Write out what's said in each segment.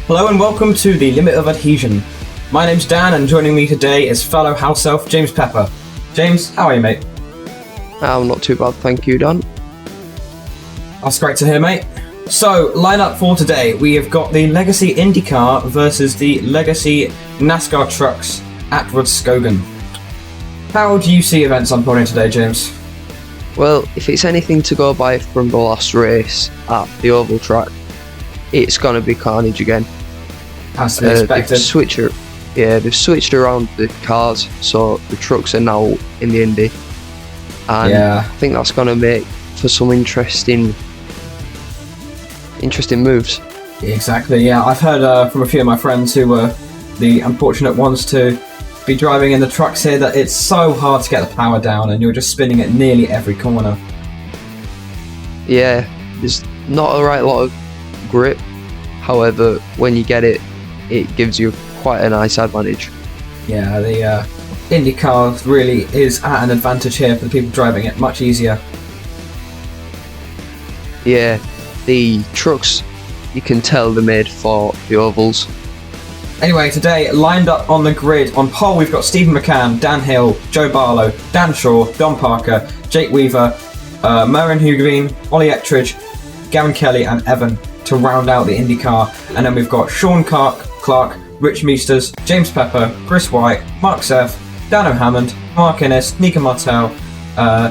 Hello and welcome to the Limit of Adhesion. My name's Dan and joining me today is fellow house elf James Pepper. James, how are you, mate? I'm not too bad, thank you, Dan. That's great to hear, mate. So, lineup for today, we have got the Legacy Indycar versus the Legacy NASCAR trucks at Rudskogen. How do you see events unfolding today, James? Well, if it's anything to go by from the last race at the oval track, it's going to be carnage again. As to be expected. They've switched around the cars, so the trucks are now in the Indy. And I think that's going to make for some interesting moves. Exactly, yeah. I've heard from a few of my friends who were the unfortunate ones to be driving in the trucks here that it's so hard to get the power down and you're just spinning at nearly every corner. Yeah, there's not a right lot of grip. However, when you get it, it gives you quite a nice advantage. Yeah, the IndyCar really is at an advantage here for the people driving it, much easier. Yeah, the trucks, you can tell they're made for the ovals. Anyway, today, lined up on the grid, on pole we've got Stephen McCann, Dan Hill, Joe Barlow, Dan Shaw, Don Parker, Jake Weaver, Murren Hugavine, Ollie Ettridge, Gavin Kelly and Evan to round out the IndyCar. And then we've got Sean Clark, Rich Meesters, James Pepper, Chris White, Mark Seth, Dan O'Hammond, Mark Innes, Nika Martel,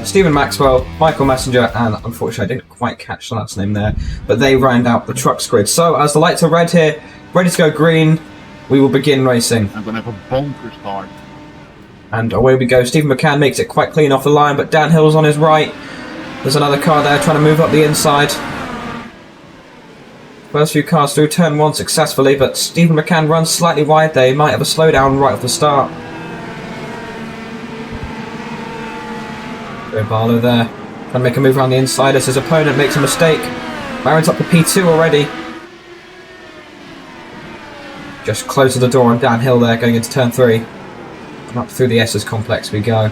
Stephen Maxwell, Michael Messenger, and unfortunately I didn't quite catch the last name there, but they round out the trucks grid. So as the lights are red here, ready to go green, we will begin racing. I'm going to have a bonker start. And away we go. Stephen McCann makes it quite clean off the line, but Dan Hill's on his right. There's another car there trying to move up the inside. First few cars through turn one successfully, but Stephen McCann runs slightly wide there. He might have a slowdown right off the start. Joe Barlow there, trying to make a move around the inside as his opponent makes a mistake. Barron's up to P2 already. Just closes the door on Dan Hill there, going into turn 3. And up through the S's complex we go.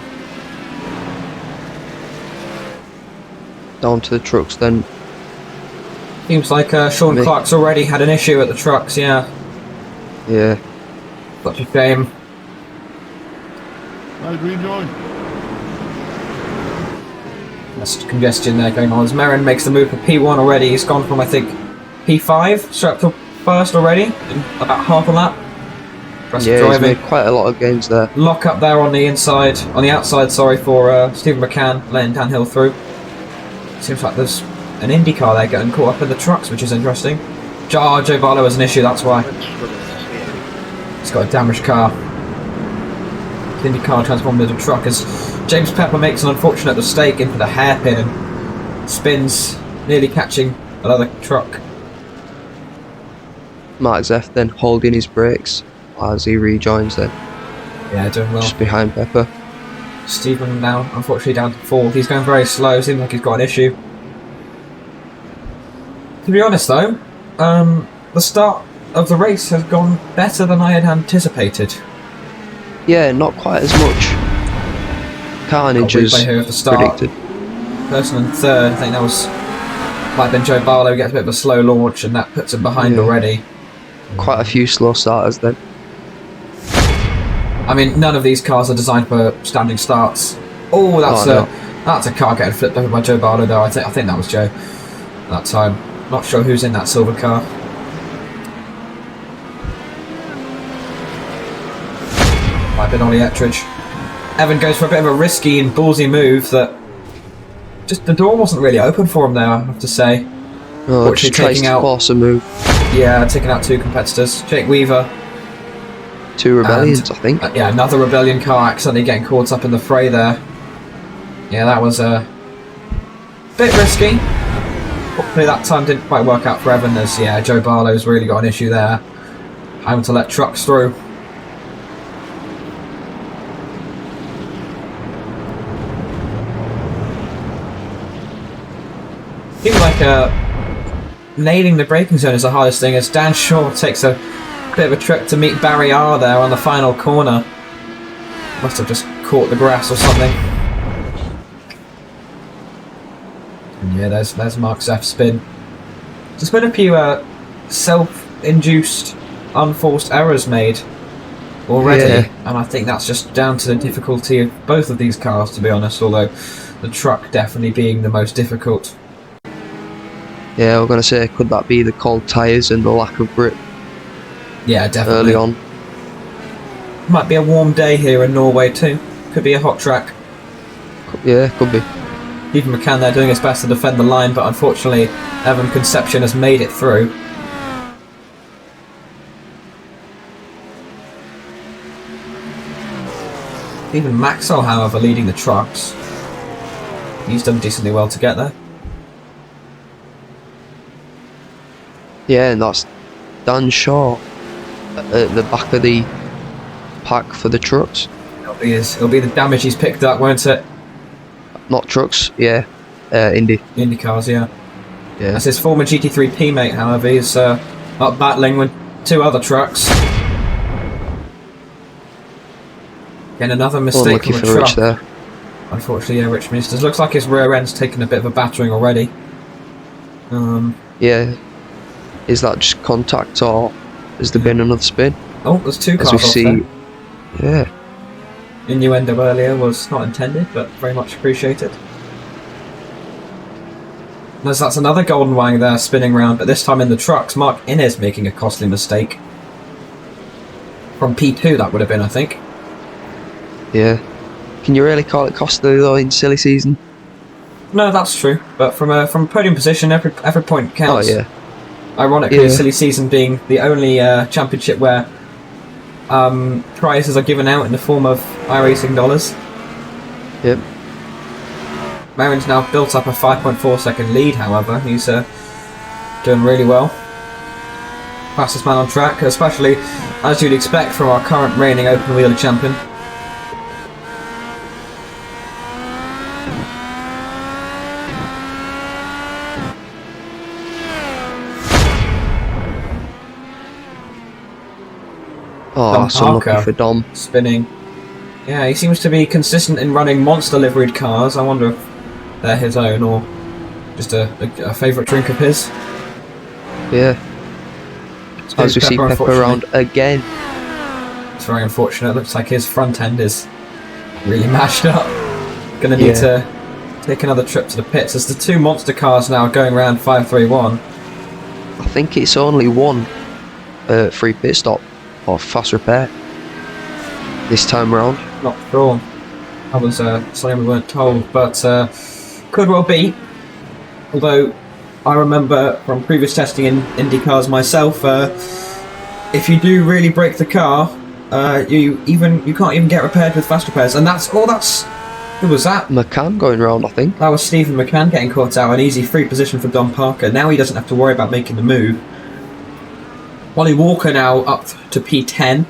Down to the trucks then. Seems like Sean Clark's already had an issue at the trucks, yeah. Yeah. Such a shame. Right, rejoin. That's congestion there going on as Merrin makes the move for P1 already. He's gone from, I think, P5 straight up to first already in about half a lap. Yeah, he's made quite a lot of gains there. Lock up there on the outside, for Stephen McCann, letting Dan Hill through. Seems like there's an IndyCar there getting caught up in the trucks, which is interesting. Joe Barlow has an issue, that's why. He's got a damaged car. The IndyCar transformed into a truck as James Pepper makes an unfortunate mistake into the hairpin and spins, nearly catching another truck. Mark Zeth then holding his brakes as he rejoins then. Yeah, doing well. Just behind Pepper. Stephen now, unfortunately, down to 4th. He's going very slow, seems like he's got an issue. To be honest though, the start of the race has gone better than I had anticipated. Yeah, not quite as much carnage as predicted. Person in 3rd, I think that might have been Joe Barlow, gets a bit of a slow launch and that puts him behind already. Quite a few slow starters then. I mean, none of these cars are designed for standing starts. Oh, that's a car getting flipped over by Joe Barlow though. I think that was Joe that time. Not sure who's in that silver car. Might have been Ollie Ettridge. Evan goes for a bit of a risky and ballsy move that just the door wasn't really open for him there, I have to say. Oh, just tries to force a move. Yeah, taking out 2 competitors. Jake Weaver. 2 rebellions, I think. Yeah, another rebellion car accidentally getting caught up in the fray there. Yeah, that was a bit risky. Hopefully that time didn't quite work out for Evan as, yeah, Joe Barlow's really got an issue there. Having to let trucks through. Seems like nailing the braking zone is the hardest thing as Dan Shaw takes a bit of a trip to meet Barry R there on the final corner. Must have just caught the grass or something. And yeah, there's Mark's F spin. There's been a few induced unforced errors made already, Yeah. and I think that's just down to the difficulty of both of these cars, to be honest, although the truck definitely being the most difficult. Yeah, I'm going to say, could that be the cold tyres and the lack of grip Yeah, definitely. early on? Might be a warm day here in Norway too. Could be a hot track. Yeah, could be. Stephen McCann there doing his best to defend the line, but unfortunately Evan Conception has made it through. Even Maxwell, however, leading the trucks. He's done decently well to get there. Yeah, and that's Dan Shaw at the back of the pack for the trucks. It'll be the damage he's picked up, won't it? Not trucks, yeah. Indy. Indycars, yeah. Yeah. That's his former GT3 teammate, however, he's up battling with two other trucks. Again, another mistake Unlucky from the for truck. Rich there. Unfortunately, yeah, Rich Ministers. Looks like his rear end's taken a bit of a battering already. Yeah. Is that just contact, or has there been another spin? Oh, there's two cars As we off see. there. Yeah. Innuendo earlier was not intended, but very much appreciated. That's another golden wang there spinning round, but this time in the trucks. Mark Innes making a costly mistake. From P2 that would have been, I think. Yeah. Can you really call it costly though in silly season? No, that's true. But from a podium position, every point counts. Oh yeah. Ironically, Yeah. silly season being the only championship where prizes are given out in the form of iRacing dollars. Yep. Marin's now built up a 5.4 second lead, however. He's doing really well. Fastest man on track, especially as you'd expect from our current reigning open wheeler champion. Oh, Dom that's unlucky Parker for Dom. spinning. Yeah, he seems to be consistent in running monster liveried cars. I wonder if they're his own or just a favourite drink of his. Yeah. It's As we see Pepper unfortunately. around again. It's very unfortunate. Looks like his front end is really mashed up. Gonna need to take another trip to the pits. There's the two monster cars now going around 531. I think it's only one free pit stop or fast repair this time around. Not sure. That was something we weren't told, but could well be. Although I remember from previous testing in Indy cars myself, if you do really break the car, you can't even get repaired with fast repairs, and who was that? McCann going round, I think. That was Stephen McCann getting caught out. An easy free position for Don Parker. Now he doesn't have to worry about making the move. Wally Walker now up to P10.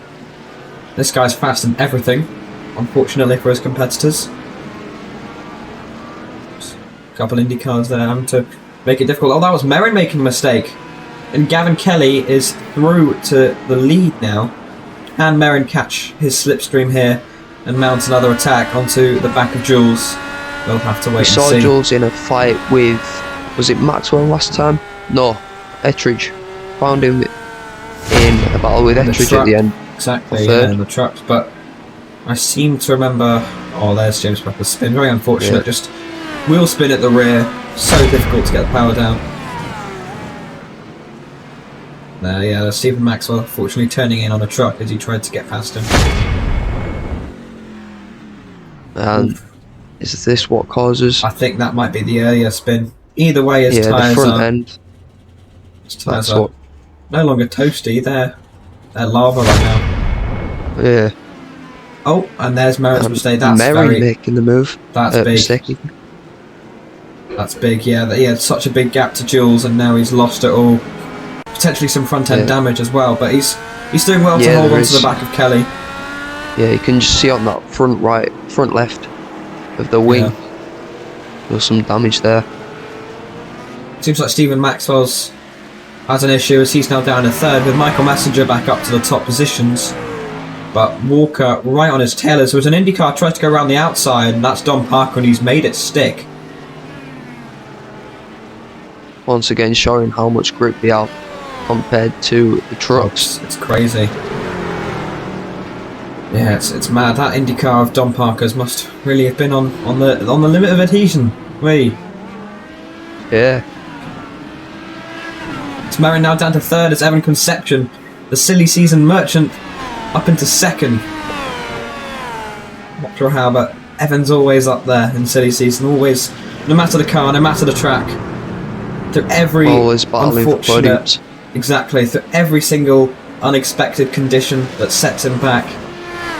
This guy's fast in everything, unfortunately for his competitors. A couple Indy cars there having to make it difficult. Oh, that was Merrin making a mistake. And Gavin Kelly is through to the lead now. Can Merrin catch his slipstream here and mount another attack onto the back of Jules? We'll have to wait We and saw see. Jules in a fight with, was it Maxwell last time? No, Ettridge. Found him in a battle with In the Ettridge truck. at the end. Exactly, Third. yeah, in the trucks. But I seem to remember... Oh, there's James Pepper's spin. Very unfortunate. Yeah. Just wheel spin at the rear. So difficult to get the power down. There, yeah, Stephen Maxwell fortunately turning in on a truck as he tried to get past him. And is this what causes? I think that might be the earlier spin. Either way, his Yeah, the tyres front are, end. his tyres That's are what. no longer toasty. They're lava right now. Yeah. Oh, and there's Merritt's mistake. That's Merry making the move. That's big. Mistake. That's big, yeah. He had such a big gap to Jules, and now he's lost it all. Potentially some front end damage as well, but he's doing well to hold on to the back of Kelly. Yeah, you can just see on that front left of the wing. There's some damage there. Seems like Stephen Maxwell's has an issue as he's now down in third with Michael Messenger back up to the top positions. But Walker right on his tail as there was an IndyCar tried to go around the outside, and that's Don Parker, and he's made it stick. Once again showing how much grip they have compared to the trucks. It's crazy. Yeah, it's mad. That IndyCar of Don Parker's must really have been on the limit of adhesion. Yeah. It's Merrin now down to third as Evan Conception, the silly season merchant, up into second. Not sure how, but Evan's always up there in silly season. Always, no matter the car, no matter the track, through every always battling for podiums. Exactly, through every single unexpected condition that sets him back,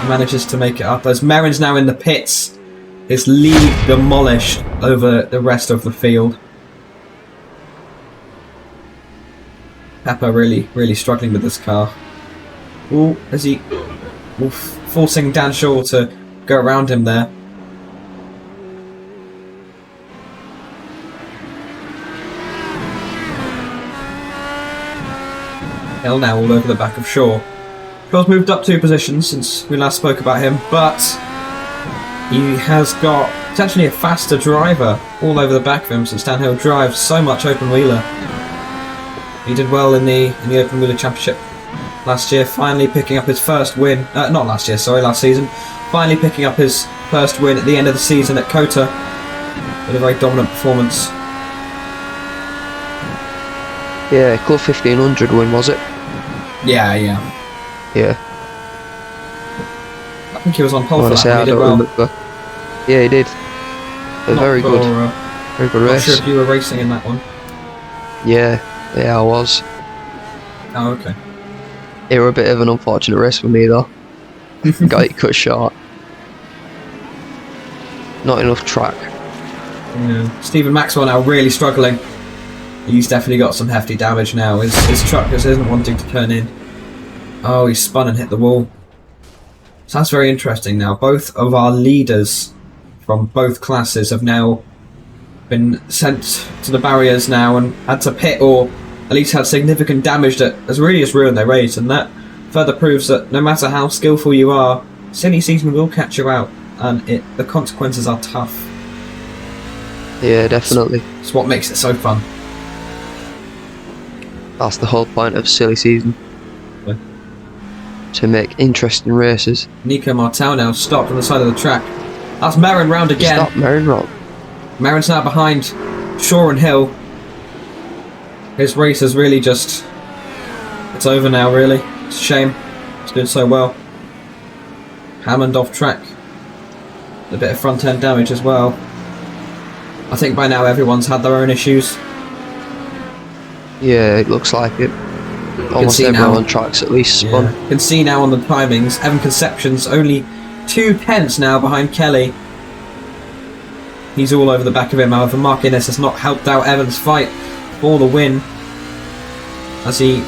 he manages to make it up. As Merrin's now in the pits, his lead demolished over the rest of the field. Pepper really struggling with this car. Ooh, is he forcing Dan Shaw to go around him there? Hill now all over the back of Shaw. Shaw's moved up 2 positions since we last spoke about him, but he has got potentially a faster driver all over the back of him since Dan Hill drives so much open wheeler. He did well in the Open Wheeler Championship last year, finally picking up his first win. Not last year, sorry, last season. Finally picking up his first win at the end of the season at COTA with a very dominant performance. Yeah, Club 1500 win, was it? Yeah. Yeah. I think he was on pole for that. I He did don't well. remember. Yeah, he did. Very good Not race. sure if you were racing in that one. Yeah, I was. Oh, okay. It was a bit of an unfortunate race for me though. Got it cut short. Not enough track. Yeah. Stephen Maxwell now really struggling. He's definitely got some hefty damage now. His truck just isn't wanting to turn in. Oh, he spun and hit the wall. So that's very interesting now. Both of our leaders from both classes have now been sent to the barriers now and had to pit, or at least had significant damage that has really just ruined their race, and that further proves that no matter how skillful you are, silly season will catch you out, and the consequences are tough. Yeah, definitely. It's what makes it so fun. That's the whole point of silly season. Yeah. To make interesting races. Nico Martel now stopped on the side of the track. That's Merrin round again. Stop Merrin round. Merrin's now behind Shaw and Hill. His race is really just... it's over now, really. It's a shame. It's doing so well. Hammond off track. A bit of front end damage as well. I think by now everyone's had their own issues. Yeah, it looks like it. Almost everyone on tracks at least spun. You can see now on the timings, Evan Conception's only 2/10 now behind Kelly. He's all over the back of him. However, Mark Innes has not helped out Evan's fight for the win as he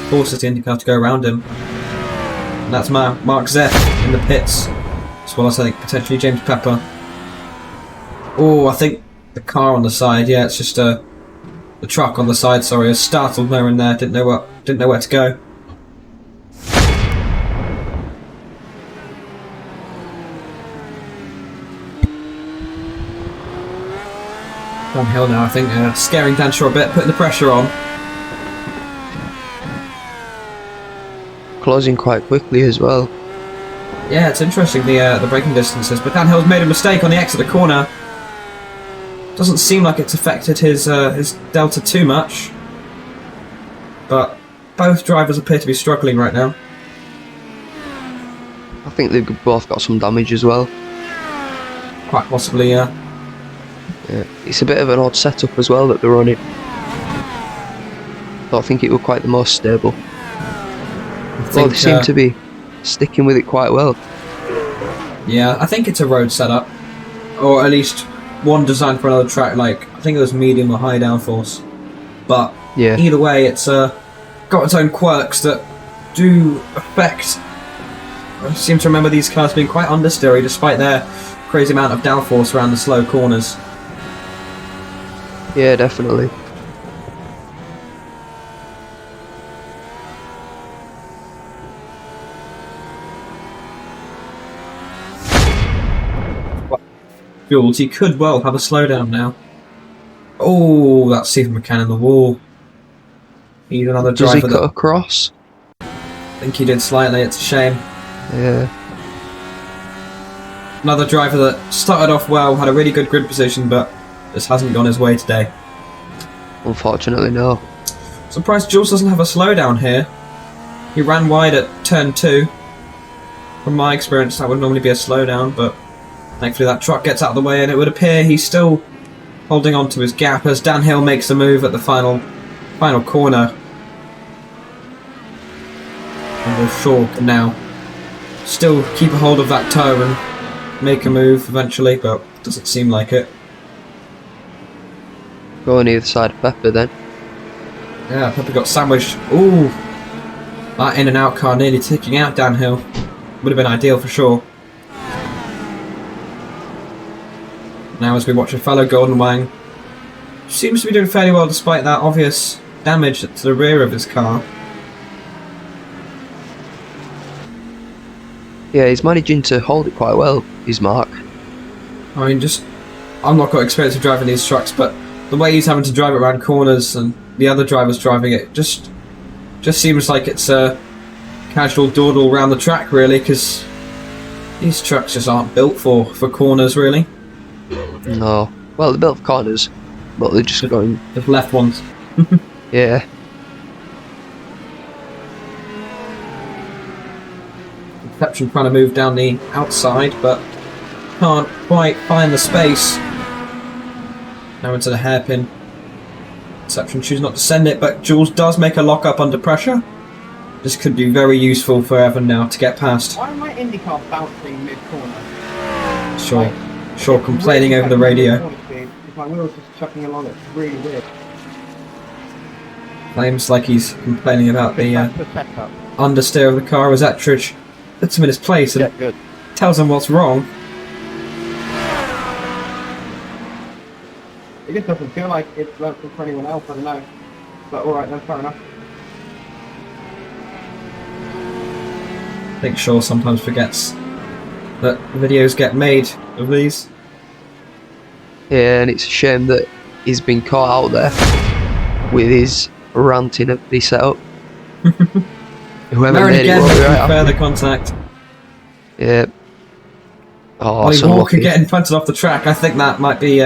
forces the IndyCar to go around him. And that's Mark Zeff in the pits, as well as I think potentially James Pepper. Oh, I think the car on the side. Yeah, it's just the truck on the side. Sorry, has startled Merrin there. Didn't know where to go. Downhill now, I think, scaring Dan Shaw a bit, putting the pressure on. Closing quite quickly as well. Yeah, it's interesting, the braking distances, but Dan Hill's made a mistake on the exit of the corner. Doesn't seem like it's affected his delta too much, but both drivers appear to be struggling right now. I think they've both got some damage as well. Quite possibly, yeah. Yeah. It's a bit of an odd setup as well that they're running. Don't think it was quite the most stable. Well, they seem to be sticking with it quite well. Yeah, I think it's a road setup, or at least one designed for another track. Like I think it was medium or high downforce. But yeah, either way, it's got its own quirks that do affect. I seem to remember these cars being quite understeery despite their crazy amount of downforce around the slow corners. Yeah, definitely. Fuels, he could well have a slowdown now. Oh, that's Stephen McCann in the wall. He's another Does driver he cut across? I think he did slightly, it's a shame. Yeah. Another driver that started off well, had a really good grid position, but just hasn't gone his way today. Unfortunately, no. Surprised Jules doesn't have a slowdown here. He ran wide at turn 2. From my experience, that would normally be a slowdown, but thankfully that truck gets out of the way, and it would appear he's still holding on to his gap as Dan Hill makes a move at the final corner. And Shaw can now still keep a hold of that toe and make a move eventually, but doesn't seem like it. Go on either side of Pepper then. Yeah, Pepper got sandwiched. Ooh! That in and out car nearly taking out Dan Hill. Would have been ideal for sure. Now as we watch a fellow Golden Wang, seems to be doing fairly well despite that obvious damage to the rear of his car. Yeah, he's managing to hold it quite well, his mark. I mean, I'm not got experience of driving these trucks, but the way he's having to drive it around corners and the other drivers driving it just seems like it's a casual dawdle around the track, really, because these trucks just aren't built for corners, really. No. Well, they're built for corners, but they're just going... The left ones. Yeah. Inception trying to move down the outside, but can't quite find the space. Now into the hairpin. Inception chooses not to send it, but Jules does make a lock up under pressure. This could be very useful for Evan now to get past. Why am my Indycar bouncing mid-corner? Sure, complaining over the radio. If my wheel's just chucking along, it's really weird. Claims like he's complaining about the setup. understeer of the car as Ettridge puts him in his place and Good. tells him what's wrong. It just doesn't feel like it's local for anyone else, I don't know. But alright then, fair enough. I think Shaw sometimes forgets that videos get made of these. Yeah, and it's a shame that he's been caught out there with his ranting at the setup. Whoever Marin made again it making right further contact. Yeah. Oh, Ollie so Walker lucky. getting punted off the track. I think that might be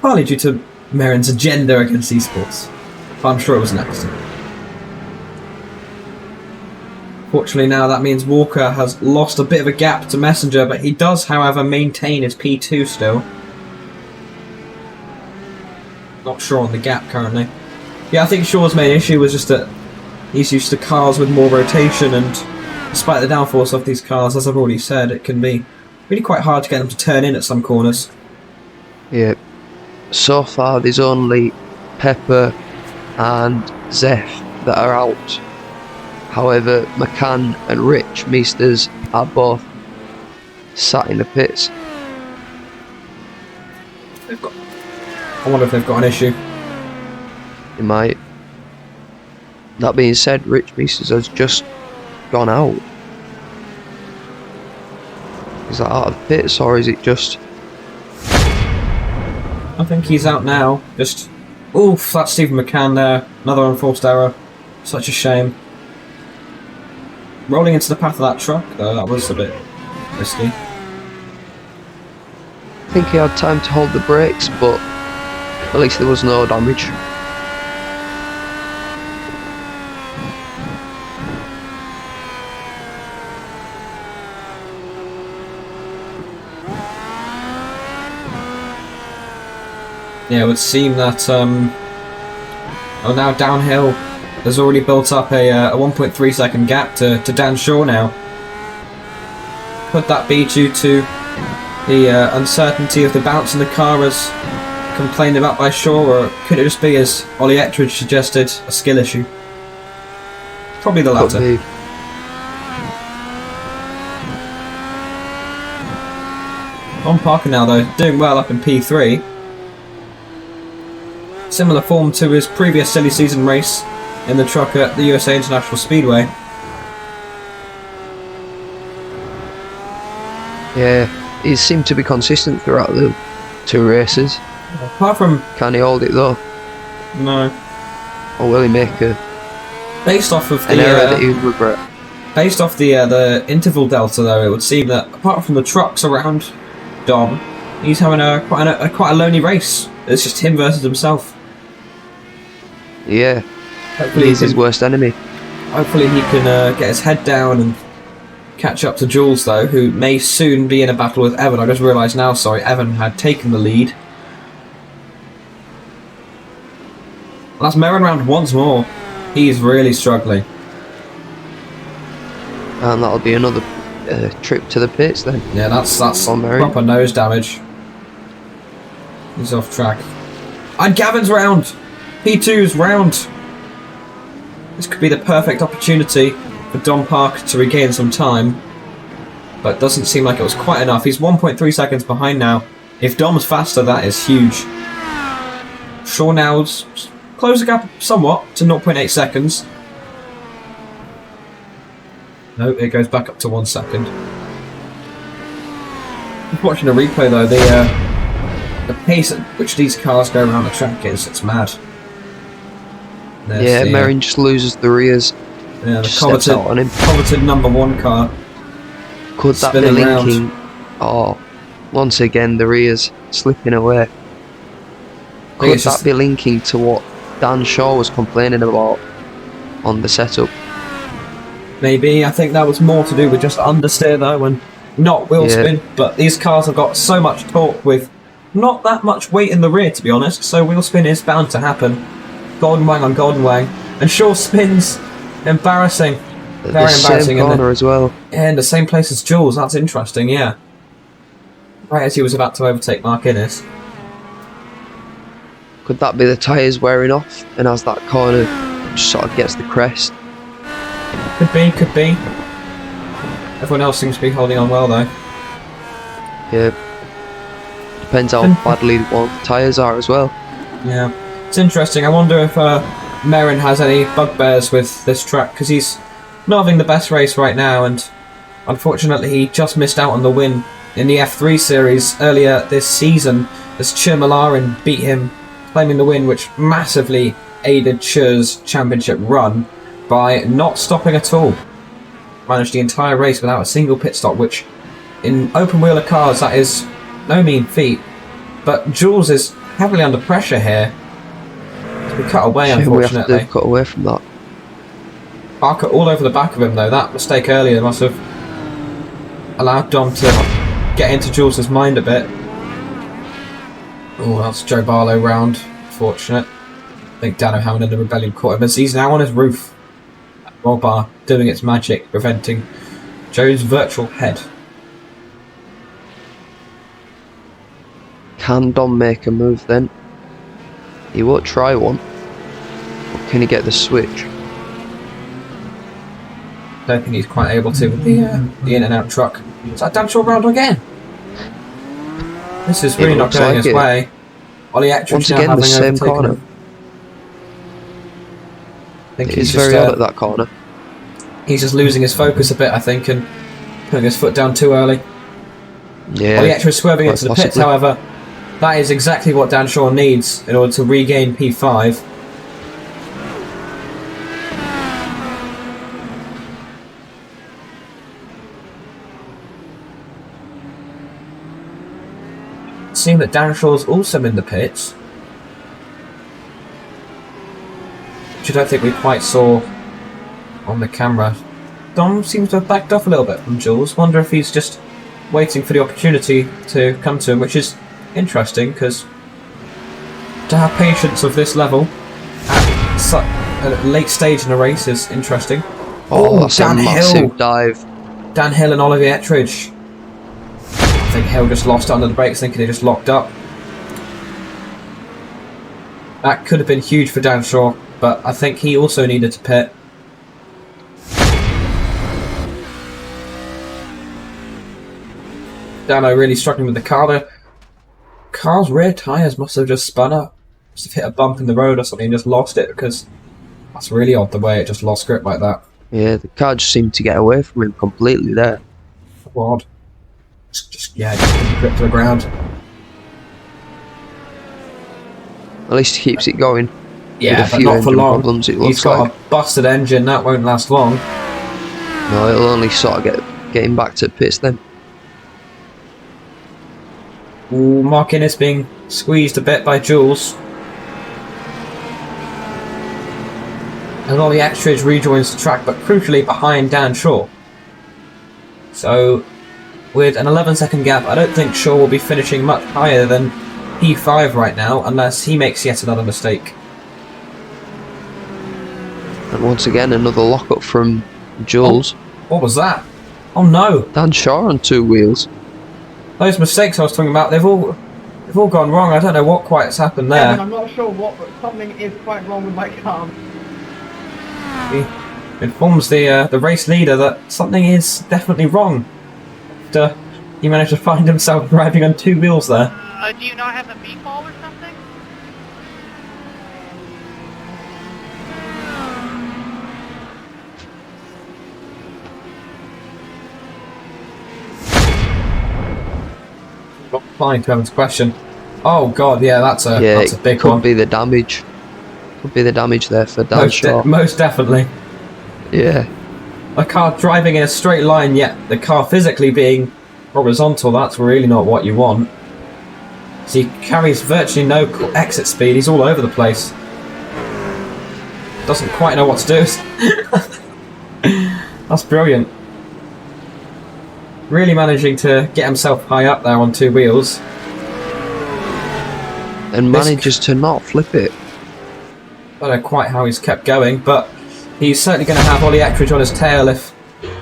partly due to Marin's agenda against esports. But I'm sure it was an accident. Fortunately now that means Walker has lost a bit of a gap to Messenger, but he does however maintain his P2 still. Not sure on the gap currently. Yeah, I think Shaw's main issue was just that he's used to cars with more rotation, and despite the downforce of these cars, as I've already said, it can be really quite hard to get them to turn in at some corners. Yeah. So far, there's only Pepper and Zeph that are out. However, McCann and Rich Meisters are both sat in the pits. I wonder if they've got an issue. They might. That being said, Rich Meisters has just gone out. Is that out of pits or is it just... I think he's out now. Just... Oof, that's Stephen McCann there. Another unforced error. Such a shame. Rolling into the path of that truck, though, that was a bit risky. I think he had time to hold the brakes, but at least there was no damage. Yeah, it would seem that, well, now downhill has already built up a 1.3 second gap to Dan Shaw now. Could that be due to the uncertainty of the bounce in the car as complained about by Shaw, or could it just be, as Ollie Ettridge suggested, a skill issue? Probably the latter. Could be. Don Parker now, though, doing well up in P3. Similar form to his previous silly season race in the truck at the USA International Speedway. Yeah, he seemed to be consistent throughout the two races. Apart from... Can he hold it though? No. Or will he make Based off of an the error that he would regret? based off the interval delta, though, it would seem that apart from the trucks around Dom, he's having quite a lonely race. It's just him versus himself. Yeah, Hopefully he's his worst enemy. Hopefully he can get his head down and catch up to Jules, though, who may soon be in a battle with Evan. I just realised now, sorry, Evan had taken the lead. That's Merrin round once more. He's really struggling. And that'll be another trip to the pits then. Yeah, that's On Merrin. proper nose damage. He's off track. And Gavin's round! P2's round! This could be the perfect opportunity for Dom Parker to regain some time. But it doesn't seem like it was quite enough. He's 1.3 seconds behind now. If Dom's faster, that is huge. Shaw now's closed the gap somewhat to 0.8 seconds. No, it goes back up to 1 second. Watching a replay though, the pace at which these cars go around the track it's mad. There's Merrin just loses the rears. the just steps out on him. coveted #1 car. Could that be spinning round. linking? Oh, once again the rears slipping away. Could it's that just- be linking to what Dan Shaw was complaining about on the setup? Maybe, I think that was more to do with just understeer though and not wheel Yeah. spin, but these cars have got so much torque with not that much weight in the rear, to be honest, so wheel spin is bound to happen. Golden Wang on Golden Wang, and Shaw spins. Embarrassing. The Very same embarrassing, isn't corner as well. Yeah, in the same place as Jules, that's interesting, yeah. Right as he was about to overtake Mark Innes. Could that be the tyres wearing off? And as that corner just sort of gets the crest, Could be, could be. Everyone else seems to be holding on well though. yeah. Depends how badly worn the tyres are as well. Yeah. It's interesting, I wonder if Merrin has any bugbears with this track, because he's not having the best race right now, and unfortunately he just missed out on the win in the F3 series earlier this season as Churmalarin beat him, claiming the win, which massively aided Chur's championship run by not stopping at all. Managed the entire race without a single pit stop, which in open wheeler cars that is no mean feat. But Jules is heavily under pressure here to be cut away, Shame unfortunately. we have to cut away from that. Parker all over the back of him though. That mistake earlier must have allowed Dom to get into Jules' mind a bit. Oh, that's Joe Barlow round. Fortunate. I think Dan O'Hanlon and the Rebellion caught him as he's now on his roof. Roll bar doing its magic, preventing Joe's virtual head. Can Dom make a move then? He won't try one. But can he get the switch? Don't think he's quite able to with the in and out truck. Is that Dan Shaw round again? This is really not looks going like his it. way. Ollie Ettridge Once now again, the having same overtaken corner. him. I think It he's is just, very odd at that corner. he's just losing his focus a bit, I think, and putting his foot down too early. Yeah. Ollie Ettridge swerving quite into the pits, possibly. however. That is exactly what Dan Shaw needs in order to regain P5. It seems that Dan Shaw's also in the pits, which I don't think we quite saw on the camera. Dom seems to have backed off a little bit from Jules. Wonder if he's just waiting for the opportunity to come to him, which is interesting because to have patience of this level at a late stage in a race is interesting. Oh, that's a Dan Hill. massive dive. Dan Hill and Olivier Ettridge. I think Hill just lost it under the brakes, thinking they just locked up. That could have been huge for Dan Shaw, but I think he also needed to pit. Dano really struggling with the car. The car's rear tyres must have just spun up. Must have hit a bump in the road or something and just lost it, because that's really odd the way it just lost grip like that. Yeah, the car just seemed to get away from him completely there. Odd. Just couldn't grip to the ground. At least he keeps it going. Yeah, with a but few not for engine long. problems, it He's looks got like. a busted engine, that won't last long. No, it'll only sort of get him back to pits then. Ooh, Mark Innes being squeezed a bit by Jules. And Ollie Ettridge rejoins the track, but crucially behind Dan Shaw. So, with an 11-second gap, I don't think Shaw will be finishing much higher than P5 right now, unless he makes yet another mistake. And once again, another lockup from Jules. What was that? Oh no! Dan Shaw on 2 wheels. Those mistakes I was talking about, they've all gone wrong. I don't know what quite has happened there. I'm not sure what, but something is quite wrong with my car. He informs the race leader that something is definitely wrong. After he managed to find himself driving on 2 wheels there. Do you not have a V-call or something? Not replying to Evan's question. Oh god, yeah, that's a big could one. be the damage. Could be the damage there for Dan Shaw. Most definitely. Yeah. A car driving in a straight line, yet the car physically being horizontal, that's really not what you want. So he carries virtually no exit speed, he's all over the place. Doesn't quite know what to do. That's brilliant. Really managing to get himself high up there on 2 wheels. And manages to not flip it. I don't know quite how he's kept going, but he's certainly going to have Ollie Ettridge on his tail if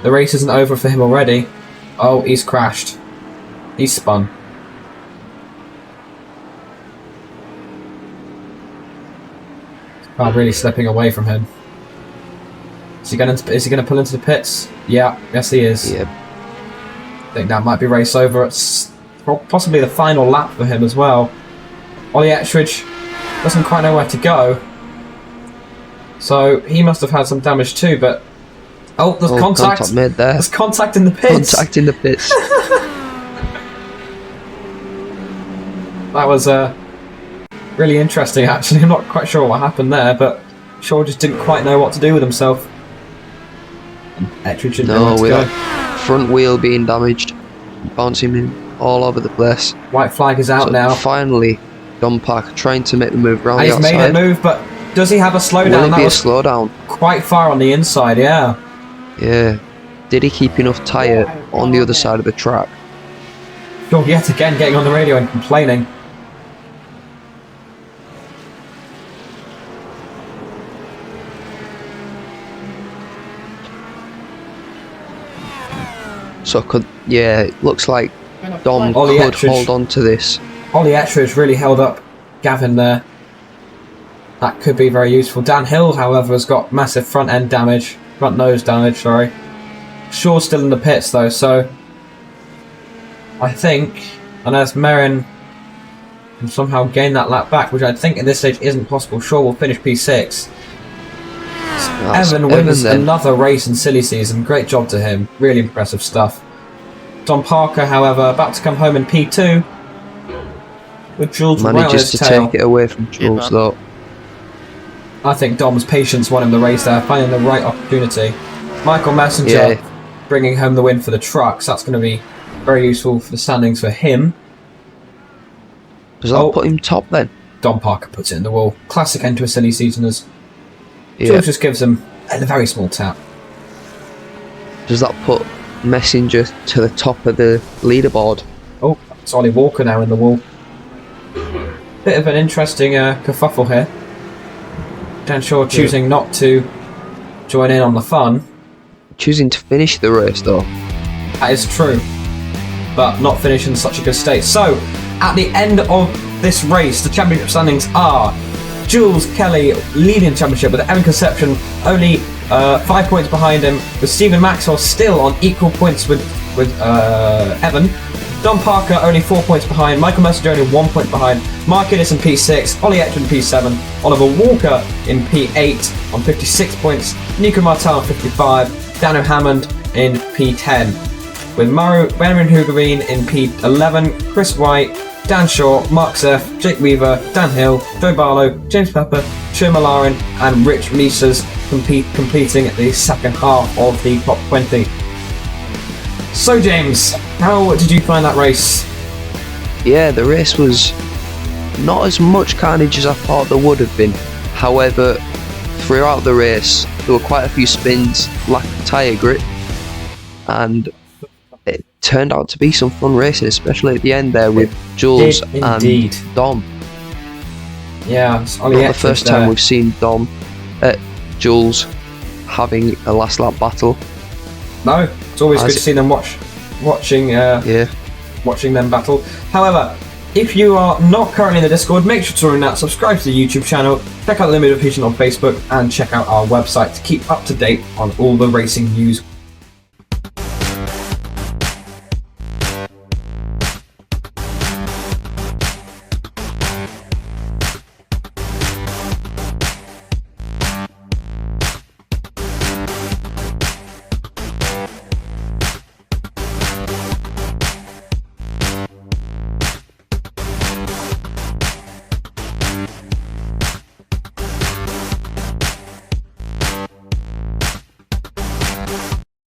the race isn't over for him already. Oh, he's crashed. He's spun. Car really slipping away from him. Is he going to pull into the pits? Yeah, yes he is. Yep. I think that might be race over. It's possibly the final lap for him as well. Ollie Ettridge doesn't quite know where to go. So he must have had some damage too, but... Oh, there's contact made there. There's contact in the pits. Contact in the pits. That was really interesting actually. I'm not quite sure what happened there, but Shaw just didn't quite know what to do with himself. And Ettridge didn't know where to with go. that front wheel being damaged, bouncing him all over the place. White flag is out So now. finally, Don Parker trying to make the move round And the he's made outside. a move, but does he have a slowdown? Will it That be a was slowdown? quite far on the inside, yeah. Yeah. Did he keep enough tyre on the other side of the track? Shaw yet again getting on the radio and complaining. So it looks like Dom Ollie could Ettridge. hold on to this. Ollie Ettridge really held up Gavin there. That could be very useful. Dan Hill, however, has got massive front end damage. Front nose damage, sorry. Shaw's still in the pits though, so I think, unless Merrin can somehow gain that lap back, which I think at this stage isn't possible, Shaw will finish P6. That's Evan wins then. another race in silly season. Great job to him. Really impressive stuff. Don Parker, however, about to come home in P2 with Jules right on Manages his to tail. take it away from Jules though. I think Dom's patience won him the race there, finding the right opportunity. Michael Messenger bringing home the win for the trucks. That's going to be very useful for the standings for him. Does that put him top then? Don Parker puts it in the wall. Classic end to a silly season as Yeah. Jules just gives him a very small tap. Does that put Messenger to the top of the leaderboard? Oh, it's Ollie Walker now in the wall. Bit of an interesting kerfuffle here. Dan Shaw choosing not to join in on the fun. Choosing to finish the race though. That is true, but not finish in such a good state. So, at the end of this race, the championship standings are Jules Kelly leading the championship with Evan Conception only 5 points behind him, with Stephen Maxwell still on equal points with Evan. Don Parker only 4 points behind, Michael Messenger only 1 point behind, Mark Innes in P6, Ollie Ettridge in P7, Oliver Walker in P8 on 56 points, Nico Martel on 55, Dano Hammond in P10, with Benjamin Hugerine in P11, Chris White, Dan Shaw, Mark Zeff, Jake Weaver, Dan Hill, Joe Barlow, James Pepper, Joe Malarin and Rich Mises completing the second half of the top 20. So James, how did you find that race? Yeah, the race was not as much carnage as I thought there would have been. However, throughout the race, there were quite a few spins, lack of tyre grip, and it turned out to be some fun racing, especially at the end there with Jules Indeed. and Dom. Yeah, it's Not the first time we've seen Jules having a last lap battle. No, it's always good to see them watching them battle. However, if you are not currently in the Discord, make sure to join that, subscribe to the YouTube channel, check out Limited Edition on Facebook, and check out our website to keep up to date on all the racing news